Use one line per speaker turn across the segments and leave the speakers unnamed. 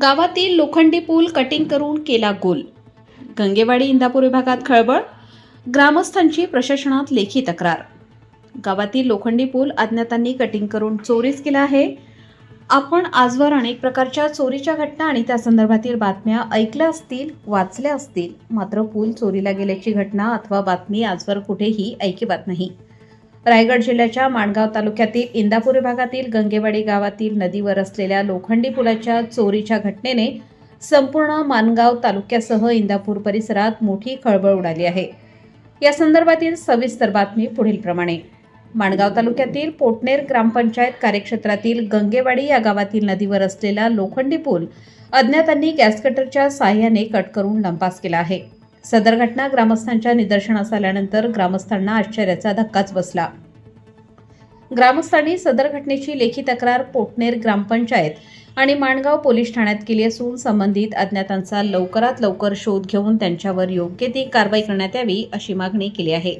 गावातील लोखंडी पूल कटिंग करून केला गोल. गंगेवाडी इंदापूर विभागात खळबळ, ग्रामस्थांची प्रशासनात लेखी तक्रार. गावातील लोखंडी पूल अज्ञातांनी कटिंग करून चोरीस केला आहे. आपण आजवर अनेक प्रकारच्या चोरीच्या घटना आणि त्या संदर्भातील बातम्या ऐकल्या असतील, वाचल्या असतील, मात्र पूल चोरीला गेल्याची घटना अथवा बातमी आजवर कुठेही ऐकिवात नाही. रायगड जिल्ह्याच्या माणगाव तालुक्यातील इंदापूर विभागातील गंगेवाडी गावातील नदीवर असलेल्या लोखंडी पुलाच्या चोरीच्या घटनेने संपूर्ण माणगाव तालुक्यासह इंदापूर परिसरात मोठी खळबळ उडाली आहे. या संदर्भातील सविस्तर बातमी पुढीलप्रमाणे. माणगाव तालुक्यातील पोटनेर ग्रामपंचायत कार्यक्षेत्रातील गंगेवाडी या गावातील नदीवर असलेला लोखंडी पूल अज्ञातांनी गॅस कटरच्या साहाय्याने कट करून लंपास केला आहे. सदर घटना ग्रामस्थांच्या निदर्शनास आल्यानंतर ग्रामस्थांना आश्चर्याचा धक्काच बसला. ग्रामस्थांनी सदर घटनेची लेखी तक्रार पोटनेर ग्रामपंचायत आणि माणगाव पोलीस ठाण्यात केली असून संबंधित अज्ञातांचा लवकरात लवकर शोध घेऊन त्यांच्यावर योग्य ती कारवाई करण्यात यावी अशी मागणी केली आहे.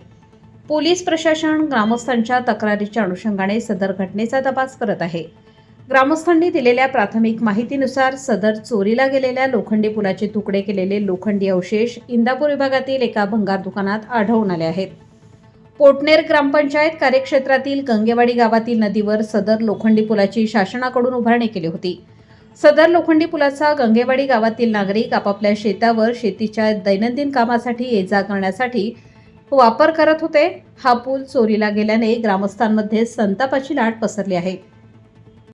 पोलीस प्रशासन ग्रामस्थांच्या तक्रारीच्या अनुषंगाने सदर घटनेचा तपास करत आहे. ग्रामस्थांनी दिलेल्या प्राथमिक माहितीनुसार सदर चोरीला गेलेल्या लोखंडी पुलाचे तुकडे केलेले लोखंडी अवशेष इंदापूर विभागातील एका भंगार दुकानात आढळून आले आहेत. पोटनेर ग्रामपंचायत कार्यक्षेत्रातील गंगेवाडी गावातील नदीवर सदर लोखंडी पुलाची शासनाकडून उभारणी केली होती. सदर लोखंडी पुलाचा गंगेवाडी गावातील नागरिक आपापल्या शेतावर शेतीच्या दैनंदिन कामासाठी ये-जा करण्यासाठी वापर करत होते. हा पूल चोरीला गेल्याने ग्रामस्थांमध्ये संतापाची लाट पसरली आहे.